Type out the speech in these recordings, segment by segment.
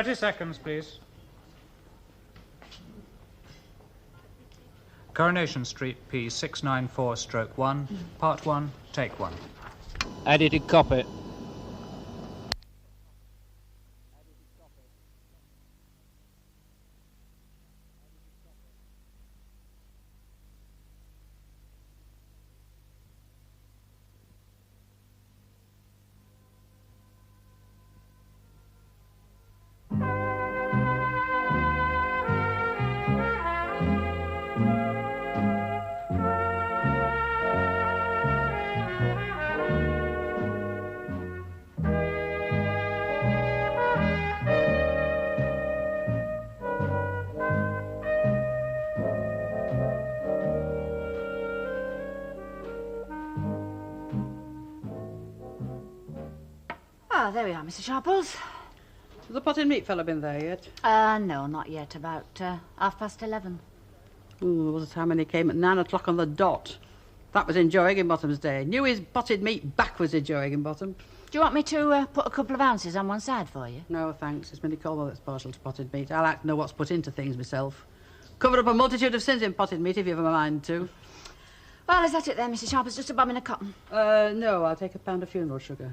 30 seconds, please. Coronation Street, P694-1, Part 1, Take 1. Edited copy. Ah, there we are, Mr. Sharples. Has the potted meat fella been there yet? No, not yet. About 11:30. Ooh, there was a time when he came at 9 o'clock on the dot. That was in Joe Higginbottom's day. Knew his potted meat backwards in Joe Higginbottom. Do you want me to put a couple of ounces on one side for you? No, thanks. It's Millie Colwell that's partial to potted meat. I like to know what's put into things myself. Cover up a multitude of sins in potted meat if you've a mind to. Well, is that it then, Mr. Sharples? Just a bombing of cotton? No, I'll take a pound of funeral sugar.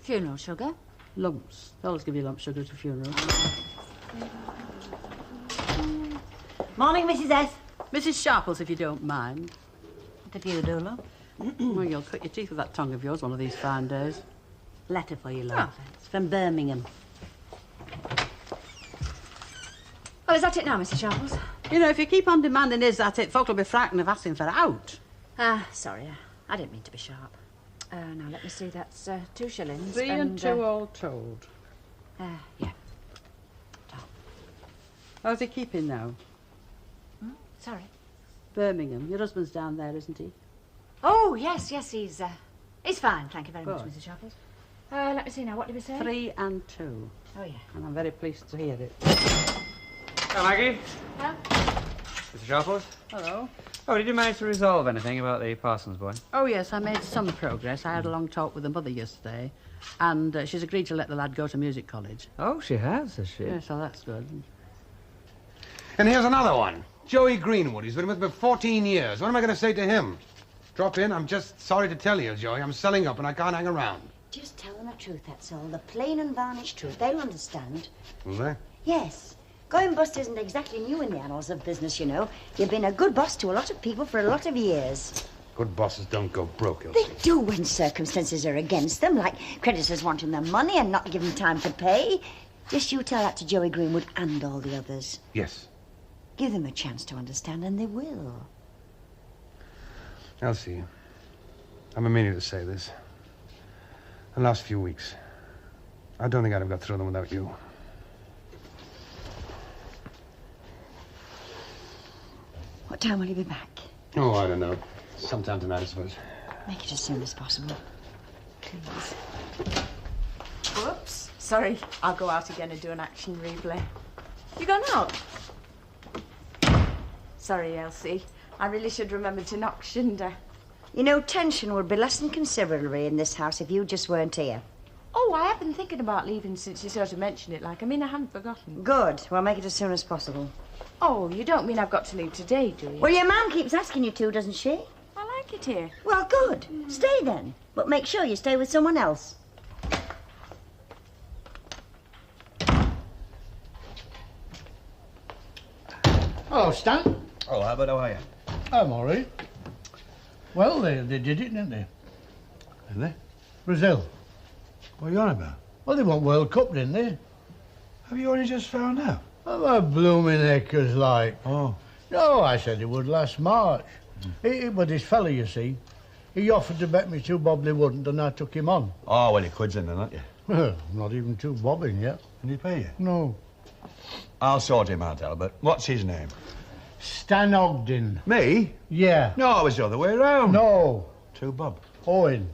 Funeral sugar? Lumps. They always give you lump sugar at a funeral. Morning, Mrs. S. Mrs. Sharples, if you don't mind. What if you do, love? Well, you'll cut your teeth with that tongue of yours one of these fine days. Letter for you, love. Ah. It's from Birmingham. Well, is that it now, Mr. Sharples? You know, if you keep on demanding is that it, folk will be frightened of asking for out. Sorry. I didn't mean to be sharp. Now, let me see. That's 2 shillings. 3 and 2 all told. Yeah. How's he keeping now? Sorry. Birmingham. Your husband's down there, isn't he? Oh, yes, he's fine. Thank you very much, Good. Mrs. Sharples. Let me see now. What did we say? 3 and 2. Oh, yeah. And I'm very pleased to hear it. Hello, Maggie. Huh? Mr. Sharples. Hello. Oh, did you manage to resolve anything about the Parsons boy? Oh, yes, I made some progress. I had a long talk with the mother yesterday, and she's agreed to let the lad go to music college. Oh, she has she? Yeah, so that's good. And here's another one. Joey Greenwood. He's been with me 14 years. What am I going to say to him? Drop in. I'm just sorry to tell you, Joey. I'm selling up and I can't hang around. Just tell them the truth, that's all. The plain and varnished truth. They'll understand. Will they? Yes. Going bust isn't exactly new in the annals of business, you know. You've been a good boss to a lot of people for a lot of years. Good bosses don't go broke, They Elsie. do when circumstances are against them, like creditors wanting their money and not giving time to pay. Just you tell that to Joey Greenwood and all the others. Yes. Give them a chance to understand, and they will. Elsie, I've been meaning to say this. The last few weeks, I don't think I'd have got through them without you. What time will he be back? Oh, I don't know. Sometime tonight, I suppose. Make it as soon as possible. Please. Whoops. Sorry, I'll go out again and do an action replay. You gone out? Sorry, Elsie. I really should remember to knock, shouldn't I? You know, tension would be lessened considerably in this house if you just weren't here. Oh, I have been thinking about leaving since you sort of mentioned it. I hadn't forgotten. Good. Well, make it as soon as possible. Oh, you don't mean I've got to leave today, do you? Well, your mum keeps asking you to, doesn't she? I like it here. Well, good. Stay then. But make sure you stay with someone else. Oh, Stan. Oh, Albert, how are you? I'm all right. Well, they did it, didn't they? Did they? Brazil. What are you on about? Well, they won World Cup, didn't they? Have you only just found out? Oh, the blooming heckers like. Oh. No, I said it would last March. But this fella, you see, he offered to bet me 2 bob they wouldn't, and I took him on. Oh, well, you quid's in then, aren't you? Well, not even 2 bobbing yet. Can he pay you? No. I'll sort him out, Albert. What's his name? Stan Ogden. Me? Yeah. No, it was the other way around. No. 2 bob. Owen.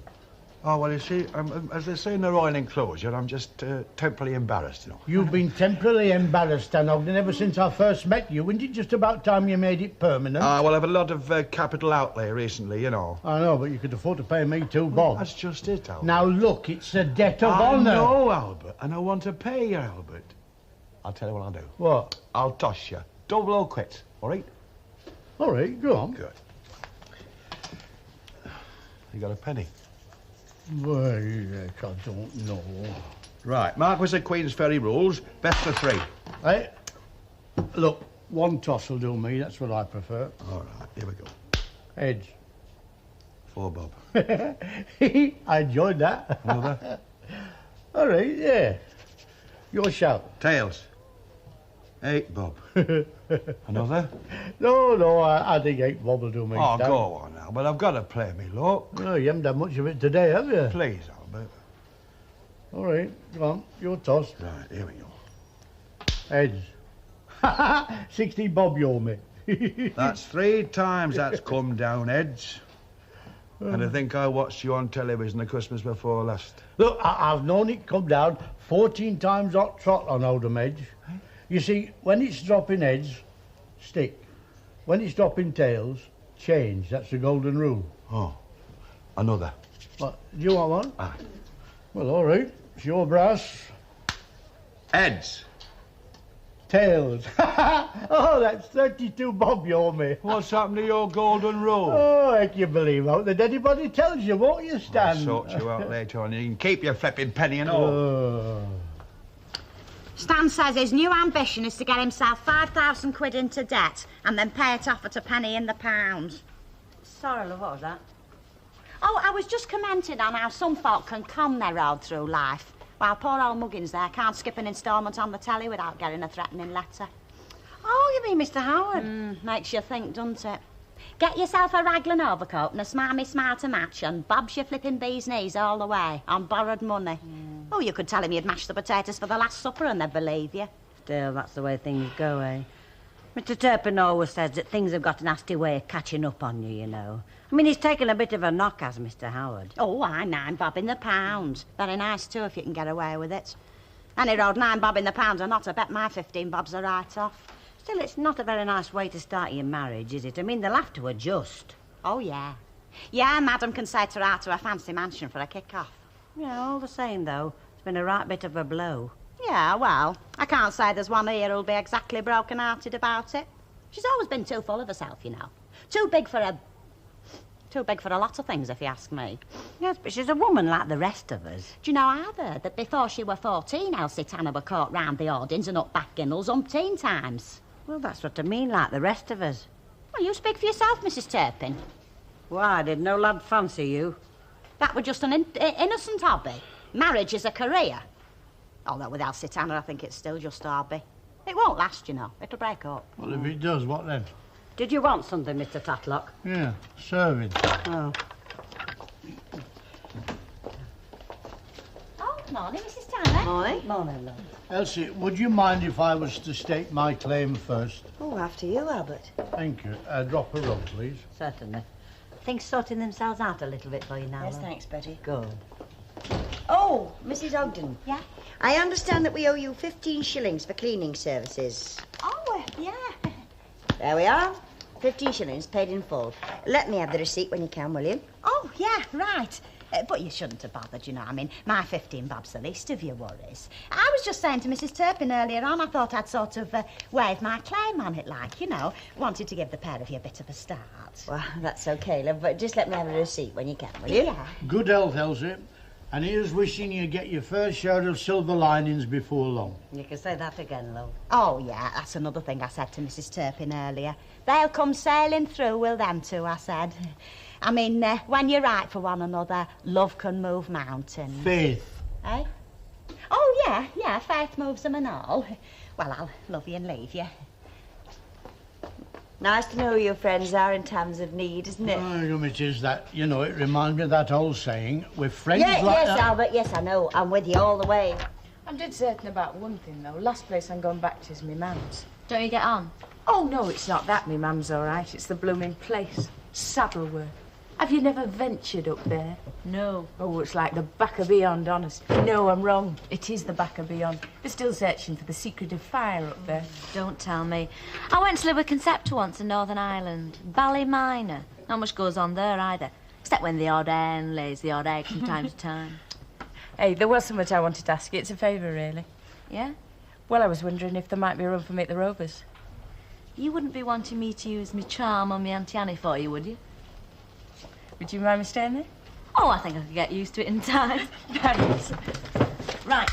Oh, well, you see, as they say in the Royal Enclosure, I'm just temporarily embarrassed, you know. You've been temporarily embarrassed, Stan Ogden, ever since I first met you. Isn't it just about time you made it permanent? Well, I've had a lot of capital outlay recently, you know. I know, but you could afford to pay me 2 bob. That's just it, Albert. Now, look, it's a debt of I honour. know, Albert, and I want to pay you, Albert. I'll tell you what I'll do. What? I'll toss you. Double or quits, all right? All right, go on. Good. You got a penny? Well, I don't know. Right, Marquis of Queensferry rules, best of 3. Hey, look, one toss will do me. That's what I prefer. All right, here we go. Heads. 4 bob. I enjoyed that. Another? All right, yeah. Your shout. Tails. 8 bob. Another? No, I think 8 bob will do me. Oh, Stan. go on now, but I've got to play me luck. No, you haven't done much of it today, have you? Please, Albert. All right, go on. Your toss. Right, here we go. Heads. 60 bob, you owe me. That's 3 times that's come down, heads. And I think I watched you on television the Christmas before last. Look, I've known it come down 14 times hot trot on Oldham Edge. You see, when it's dropping heads, stick. When it's dropping tails, change. That's the golden rule. Oh, another. What, do you want one? Aye. Well, all right. It's your brass. Heads. Tails. Oh, that's 32 bob you owe me. What's happened to your golden rule? Oh, I can believe out that anybody tells you, won't you, Stan? I'll sort you out later on. You can keep your flipping penny and all. Stan says his new ambition is to get himself 5,000 quid into debt and then pay it off at a penny in the pound. Sorry, love, what was that? Oh, I was just commenting on how some folk can con their road through life, while poor old Muggins there can't skip an instalment on the telly without getting a threatening letter. Oh, you mean Mr. Howard? Makes you think, doesn't it? Get yourself a raglan overcoat and a smarmy smile to match and Bob's your flipping bee's knees all the way on borrowed money. Oh, you could tell him you'd mashed the potatoes for the Last Supper and they'd believe you. Still, that's the way things go, eh? Mr. Turpin always says that things have got a nasty way of catching up on you, you know. I mean, he's taken a bit of a knock, has Mr. Howard. Oh, I'm 9 bob in the pound. Very nice, too, if you can get away with it. Any road 9 bob in the pound or not, I bet my 15 bob's a write-off. Still, it's not a very nice way to start your marriage, is it? I mean, they'll have to adjust. Oh, yeah. Yeah, madam can say to her out to a fancy mansion for a kick-off. Yeah, all the same, though, it's been a right bit of a blow. Yeah, well, I can't say there's one here who'll be exactly broken-hearted about it. She's always been too full of herself, you know. Too big for a lot of things, if you ask me. Yes, but she's a woman like the rest of us. Do you know, I heard that before she were 14, Elsie Tanner were caught round the hoardings and up back ginnels umpteen times. Well, that's what I mean, like the rest of us. Well, you speak for yourself, Mrs. Turpin. Why, did no lad fancy you? That were just an innocent hobby. Marriage is a career. Although with Elsie Tanner, I think it's still just a hobby. It won't last, you know. It'll break up. Well, if it does, what then? Did you want something, Mr. Tatlock? Yeah, serving. Oh. Oh, morning, Mrs. Tanner. Morning. Morning, love. Elsie, would you mind if I was to state my claim first? Oh, after you, Albert. Thank you. Drop a rug, please. Certainly. Things sorting themselves out a little bit for you now, Yes, love? thanks, Betty. Good. Oh, Mrs. Ogden. Yeah? I understand that we owe you 15 shillings for cleaning services. Oh, yeah. There we are. 15 shillings paid in full. Let me have the receipt when you can, will you? Oh, yeah, right. But you shouldn't have bothered, you know. I mean, my 15 bob's the least of your worries. I was just saying to Mrs. Turpin earlier on, I thought I'd sort of wave my claim on it, like, you know. Wanted to give the pair of you a bit of a start. Well, that's okay, love, but just let me have the receipt when you can, will you? Yeah. Good health, Elsie. And here's wishing you get your fair share of silver linings before long. You can say that again, love. Oh, yeah, that's another thing I said to Mrs. Turpin earlier. They'll come sailing through, will them two, I said. I mean, when you're right for one another, love can move mountains. Faith. Eh? Oh, yeah, faith moves them and all. Well, I'll love you and leave you. Nice to know who your friends are in times of need, isn't it? Oh, it is that, you know, it reminds me of that old saying, with friends Yes, like that... Albert, yes, I know. I'm with you all the way. I'm dead certain about one thing, though. Last place I'm going back to is me mum's. Don't you get on? Oh, no, it's not that. Me mum's all right. It's the blooming place. Saddleworth. Have you never ventured up there? No. Oh, it's like the back of beyond, honest. No, I'm wrong. It is the back of beyond. They're still searching for the secret of fire up there. Don't tell me. I went to live with Concepta once in Northern Ireland. Ballymina. Not much goes on there either. Except when the odd hen lays the odd egg from time to time. Hey, there was something I wanted to ask you. It's a favour, really. Yeah? Well, I was wondering if there might be room for me at the Rovers. You wouldn't be wanting me to use my charm on my Auntie Annie for you, would you? Would you mind me staying there? Oh, I think I could get used to it in time. Thanks. Right,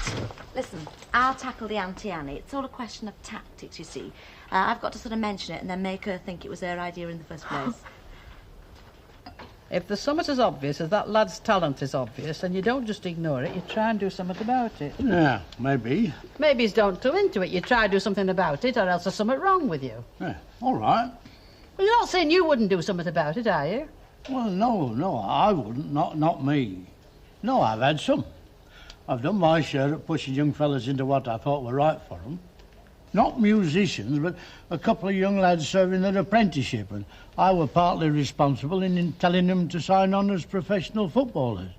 listen, I'll tackle the Auntie Annie. It's all a question of tactics, you see. I've got to sort of mention it and then make her think it was her idea in the first place. If there's something as obvious as that lad's talent is obvious, and you don't just ignore it, you try and do something about it. Yeah, maybe. Maybe he's don't too into it. You try to do something about it, or else there's something wrong with you. Yeah, all right. Well, you're not saying you wouldn't do something about it, are you? Well, no, I wouldn't. Not me. No, I've had some. I've done my share at pushing young fellas into what I thought were right for them. Not musicians, but a couple of young lads serving their apprenticeship, and I were partly responsible in telling them to sign on as professional footballers.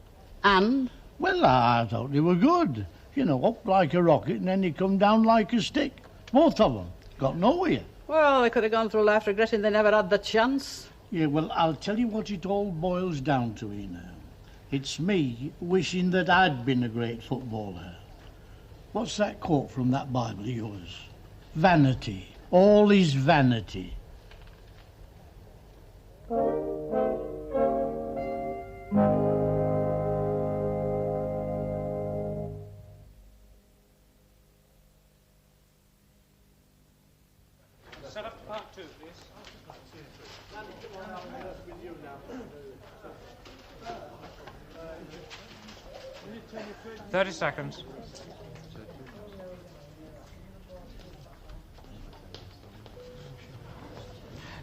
And? Well, I thought they were good. You know, up like a rocket, and then they come down like a stick. Both of them. Got nowhere. Well, they could have gone through life regretting they never had the chance. Yeah, well, I'll tell you what it all boils down to, you know. It's me wishing that I'd been a great footballer. What's that quote from that Bible of yours? Vanity. All is vanity. Set up part 2, please. 30 seconds.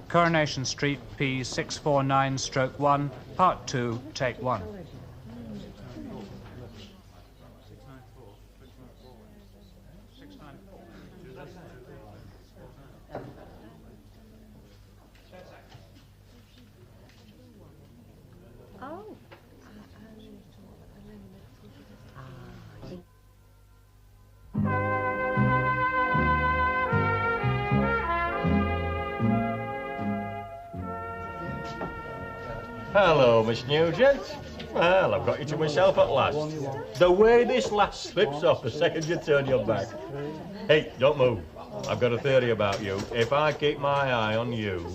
Coronation Street, P649/1, Part 2, Take 1. Hello, Miss Nugent. Well, I've got you to myself at last. The way this lass slips off the second you turn your back. Hey, don't move. I've got a theory about you. If I keep my eye on you,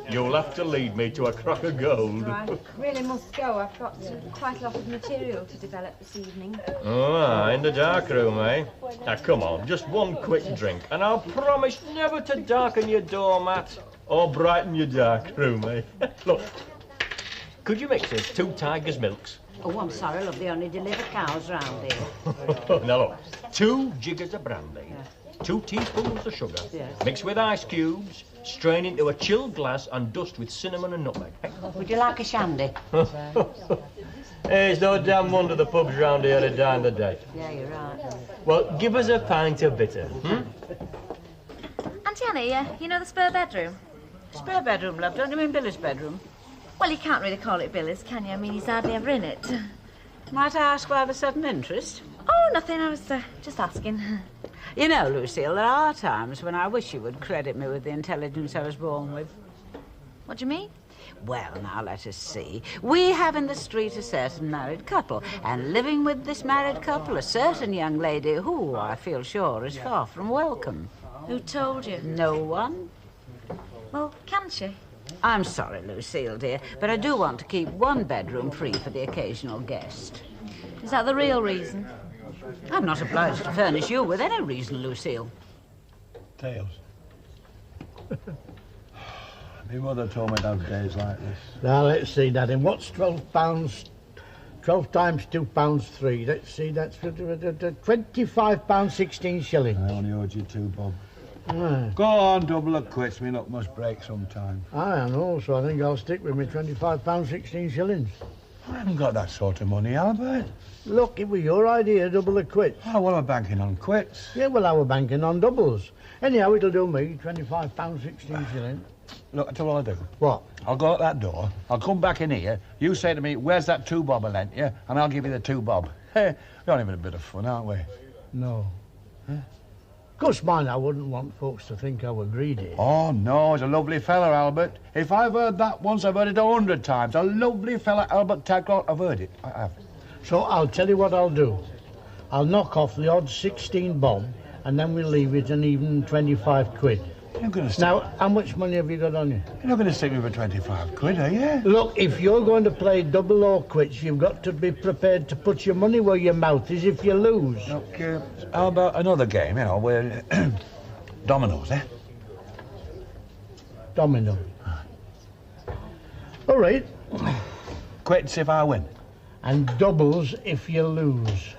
you'll have to lead me to a crock of gold. I really must go. I've got quite a lot of material to develop this evening. Oh, in the dark room, eh? Now, come on, just one quick drink, and I'll promise never to darken your doormat or brighten your dark room, eh? Look, could you mix us 2 Tiger's Milks? Oh, I'm sorry, love, they only deliver cows round here. Now, look, 2 jiggers of brandy, 2 teaspoons of sugar, mixed with ice cubes, strain into a chilled glass and dust with cinnamon and nutmeg. Would you like a shandy? Hey, it's no damn wonder the pubs round here are dying the dead. Yeah, you're right. Well, give us a pint of bitter, Auntie Annie, you know the spare bedroom? Spare bedroom, love. Don't you mean Billy's bedroom? Well, you can't really call it Billy's, can you? I mean, he's hardly ever in it. Might I ask why the sudden interest? Oh, nothing. I was just asking. You know, Lucille, there are times when I wish you would credit me with the intelligence I was born with. What do you mean? Well, now, let us see. We have in the street a certain married couple, and living with this married couple, a certain young lady who, I feel sure, is far from welcome. Who told you? No one. Well, can she? I'm sorry, Lucille, dear, but I do want to keep one bedroom free for the occasional guest. Is that the real reason? I'm not obliged to furnish you with any reason, Lucille. Tails. My mother told me to have days like this. Now, let's see, Daddy. What's £12? 12 times £2.3. Let's see, that's £25.16. I only owed you 2 bob. Go on, double or quits. Me luck must break sometime. I know, so I think I'll stick with me £25.16. I haven't got that sort of money, Albert. Look, it was your idea, double or quits. Oh, well, I'm banking on quits. Yeah, well, I was banking on doubles. Anyhow, it'll do me, £25.16. Look, I tell you what I'll do. What? I'll go out that door, I'll come back in here, you say to me, where's that 2 bob I lent you? And I'll give you the 2 bob. Hey, we're having a bit of fun, aren't we? No. Huh? Of course, mind, I wouldn't want folks to think I were greedy. Oh, no, he's a lovely fella, Albert. If I've heard that once, I've heard it 100 times. A lovely fella, Albert Taglock. I've heard it. I have. So I'll tell you what I'll do. I'll knock off the odd 16 bob and then we'll leave it an even 25 quid. You're not going to Now, how much money have you got on you? You're not going to stick me for 25 quid, are you? Look, if you're going to play double or quits, you've got to be prepared to put your money where your mouth is if you lose. Look, how about another game, you know, where... dominoes, eh? Domino. All right. Quits if I win. And doubles if you lose.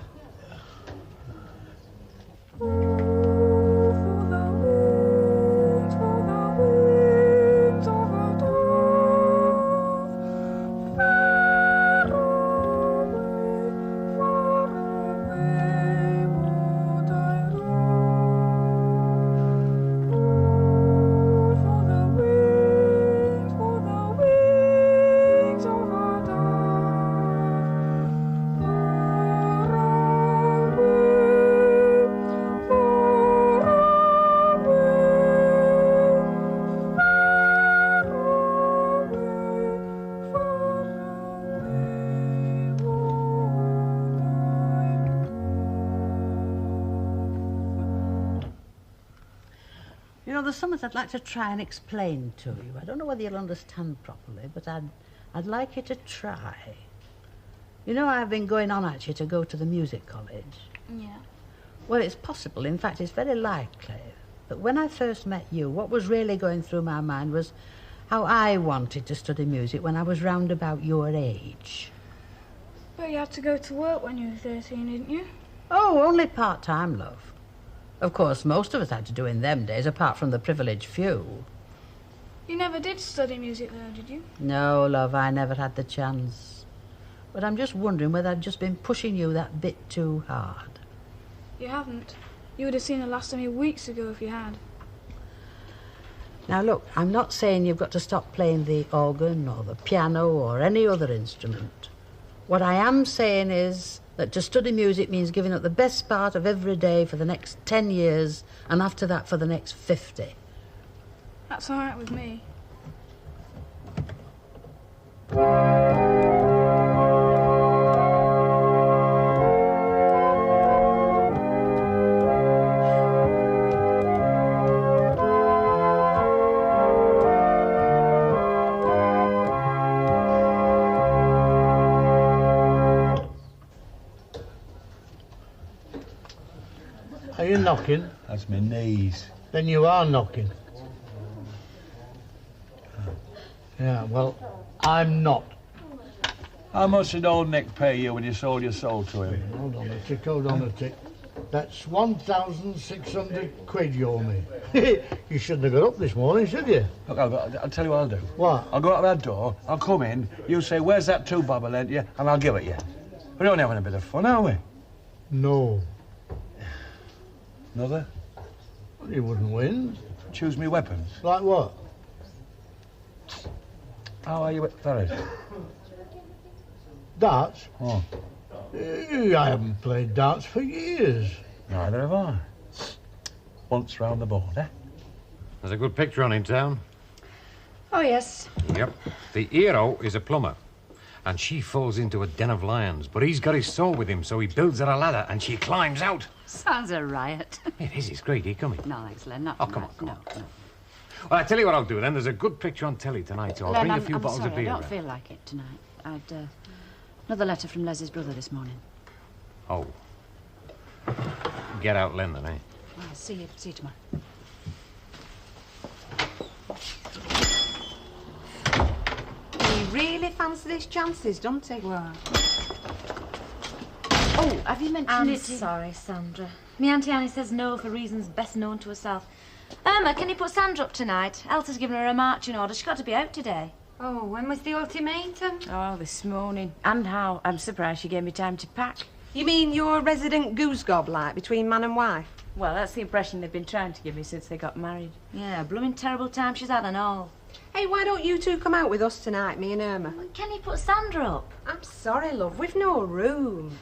You know, there's something I'd like to try and explain to you. I don't know whether you'll understand properly, but I'd like you to try. You know, I've been going on at you to go to the music college. Yeah. Well, it's possible, in fact, it's very likely, that when I first met you, what was really going through my mind was how I wanted to study music when I was round about your age. But you had to go to work when you were 13, didn't you? Oh, only part-time, love. Of course, most of us had to do in them days, apart from the privileged few. You never did study music though, did you? No, love, I never had the chance. But I'm just wondering whether I've just been pushing you that bit too hard. You haven't. You would have seen the last of me weeks ago if you had. Now, look, I'm not saying you've got to stop playing the organ or the piano or any other instrument. What I am saying is that to study music means giving up the best part of every day for the next 10 years, and after that for the next 50. That's all right with me. Are you knocking? That's my knees. Then you are knocking. Yeah, well, I'm not. How much did old Nick pay you when you sold your soul to him? Hold on a tick, hold on a tick. That's 1,600 quid you owe me. You shouldn't have got up this morning, should you? Look, I'll tell you what I'll do. What? I'll go out that door, I'll come in, you say, where's that 2 bob I lent you, and I'll give it you. We're only having a bit of fun, aren't we? No. Another? Well, you wouldn't win. Choose me weapons. Like what? How are you at Ferris? Darts? Oh. I haven't played darts for years. Neither have I. Once round the board, eh? There's a good picture on in town. Oh, yes. Yep. The hero is a plumber, and she falls into a den of lions, but he's got his saw with him, so he builds her a ladder, and she climbs out. Sounds a riot. It is, it's great. Here, come in. No, thanks, Len, not Oh, come on, tonight. come on. No. Well, I tell you what I'll do then. There's a good picture on telly tonight, so I'll Len, bring a few I'm bottles sorry, of beer I don't round. feel like it tonight. I'd another letter from Leslie's brother this morning. Oh. Get out, Len, then, eh? Well, see you tomorrow. He really fancies his chances, doesn't he? Well. Oh, have you mentioned I'm it? sorry, Sandra. Me Auntie Annie says no for reasons best known to herself. Irma, can you put Sandra up tonight? Elsa's given her a marching order. She's got to be out today. Oh, when was the ultimatum? Oh, this morning. And how? I'm surprised she gave me time to pack. You mean your resident goose gob, like, between man and wife? Well, that's the impression they've been trying to give me since they got married. Yeah, blooming terrible time she's had and all. Hey, why don't you two come out with us tonight, me and Irma? Can you put Sandra up? I'm sorry, love, we've no room.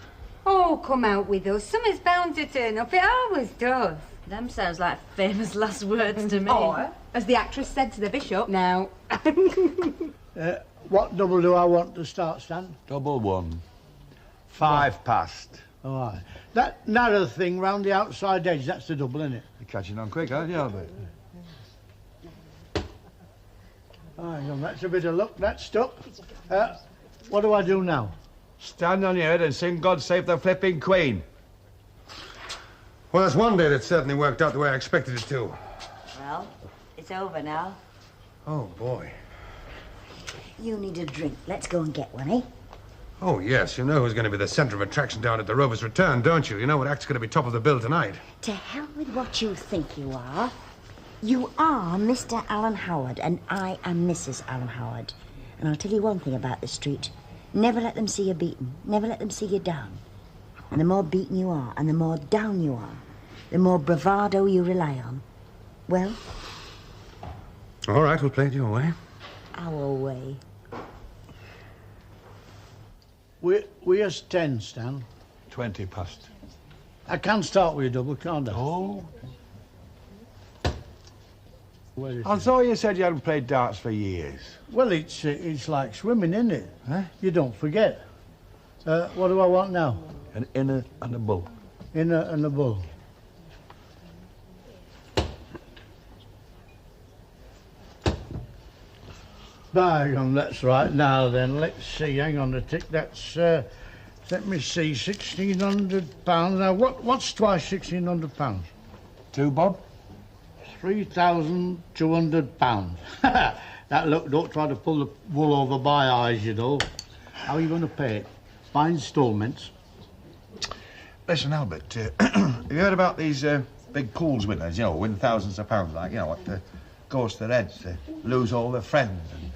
Oh, come out with us. Summer's bound to turn up. It always does. Them sounds like famous last words to me. Or, as the actress said to the bishop, now. What double do I want to start, Stan? Double 1. 5 past. All right. That narrow thing round the outside edge, that's the double, isn't it? You're catching on quick, aren't you, Albert? That's a bit of luck, that's stuck. What do I do now? Stand on your head and sing God Save the Flipping Queen. Well, that's one day that certainly worked out the way I expected it to. Well, it's over now. Oh, boy. You need a drink. Let's go and get one, eh? Oh, yes, you know who's going to be the centre of attraction down at the Rover's Return, don't you? You know what act's going to be top of the bill tonight. To hell with what you think you are. You are Mr. Alan Howard, and I am Mrs. Alan Howard. And I'll tell you one thing about the street. Never let them see you beaten. Never let them see you down. And the more beaten you are, and the more down you are, the more bravado you rely on. Well? All right, we'll play it your way. Our way. We're 10, Stan. 20 past. I can start with a double, can't I? Oh. Where is I it? thought you said you hadn't played darts for years. Well, it's like swimming, isn't it? Huh? You don't forget. What do I want now? An inner and a bull. Inner and a bull. Hang on, that's right. Now then, let's see. Hang on a tick. That's, let me see, £1,600. Now, what's twice £1,600? 2 bob? £3,200. That look, don't try to pull the wool over my eyes, you know. How are you going to pay it? By instalments? Listen, Albert, have you heard about these big pools winners, you know, win thousands of pounds, like, you know, what goes to their heads, lose all their friends. And...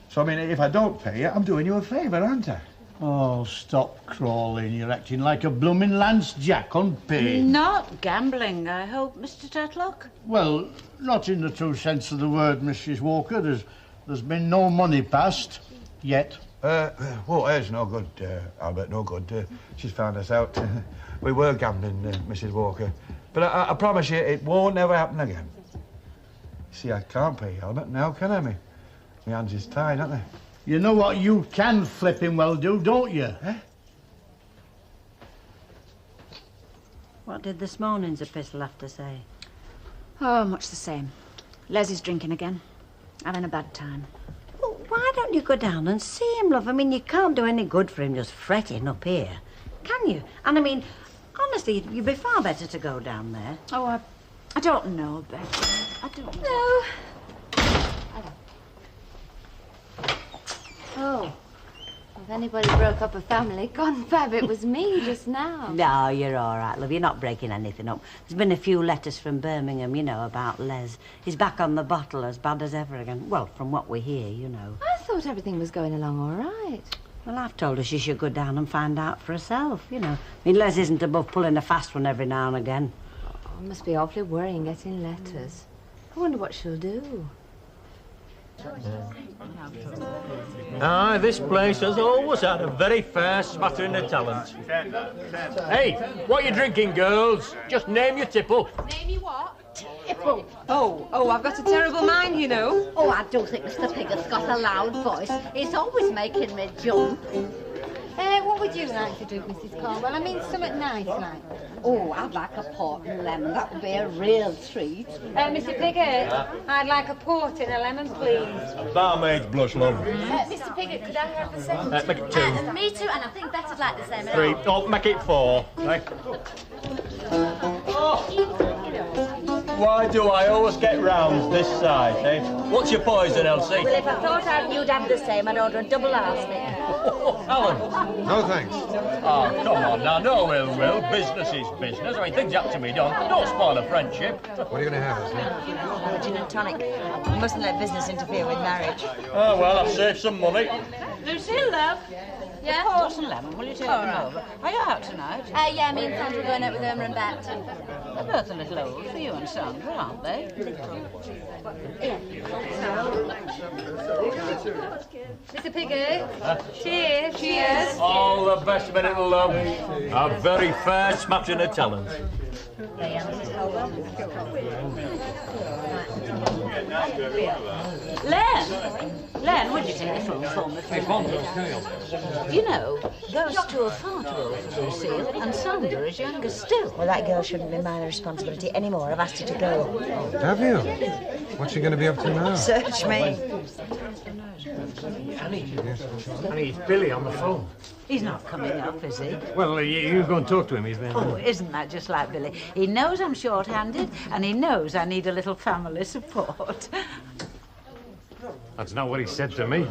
So, I mean, if I don't pay you, I'm doing you a favour, aren't I? Oh, stop crawling. You're acting like a blooming Lance Jack unpaid. Not gambling, I hope, Mr. Tetlock? Well, not in the true sense of the word, Mrs. Walker. There's been no money passed, yet. Well, it's no good, Albert, no good. She's found us out. We were gambling, Mrs. Walker. But I promise you, it won't never happen again. See, I can't pay you, Albert, now, can I? My hands is tied, aren't they? You know what you can flipping well do, don't you? Eh? What did this morning's epistle have to say? Oh, much the same. Les is drinking again. Having a bad time. Well, why don't you go down and see him, love? I mean, you can't do any good for him just fretting up here, can you? And I mean, honestly, you'd be far better to go down there. Oh, I don't know, Becky. I don't know. No. Oh. If anybody broke up a family, confab, it was me just now. No, you're all right, love. You're not breaking anything up. There's been a few letters from Birmingham, you know, about Les. He's back on the bottle as bad as ever again. Well, from what we hear, you know. I thought everything was going along all right. Well, I've told her she should go down and find out for herself, you know. I mean, Les isn't above pulling a fast one every now and again. Oh, it must be awfully worrying getting letters. I wonder what she'll do. Ah, this place has always had a very fair smattering of talent. Hey, what are you drinking, girls? Just name your tipple. Name you what? Tipple. Oh, I've got a terrible mind, you know. Oh, I do think Mr. Piggott's got a loud voice. It's always making me jump. What would you like to drink, Mrs. Cornwell? I mean, something nice, like. Oh, I'd like a port and lemon. That would be a real treat. Mr. Piggott, I'd like a port and a lemon, please. Barmaid's blush, love. Mr. Piggott, could I have the second? Make it 2. Me too, and I think Betty'd like the same. 3. Oh, make it 4. Right. Why do I always get round this side, eh? What's your poison, Elsie? Well, if I thought you'd have the same, I'd order a double arsenic. Alan. No, thanks. Oh, come on now, no ill will. Business is business. I mean, things have to be done. Don't spoil a friendship. What are you going to have, Elsie? Gin and tonic. You mustn't let business interfere with marriage. Oh, well, I've saved some money. Lucille, love. Yeah? Port and lemon, will you take them over? Are you out tonight? Yeah, me and Sandra are going out with Irma and Bet. They're both a little old for you and Sandra, aren't they? Mr. Piggott, cheers. Cheers. All the best minute, love. A very fair smattering of talent. Len, would you take the phone for me? You know, those two are far too old for Lucille, and Sandra is younger still. Well, that girl shouldn't be my responsibility anymore. I've asked her to go. Have you? What's she going to be up to now? Search me. Annie, it's Billy on the phone. He's not coming up, is he? Well, you go and talk to him. He's there. Oh, isn't that just like Billy? He knows I'm short-handed, and he knows I need a little family support. That's not what he said to me.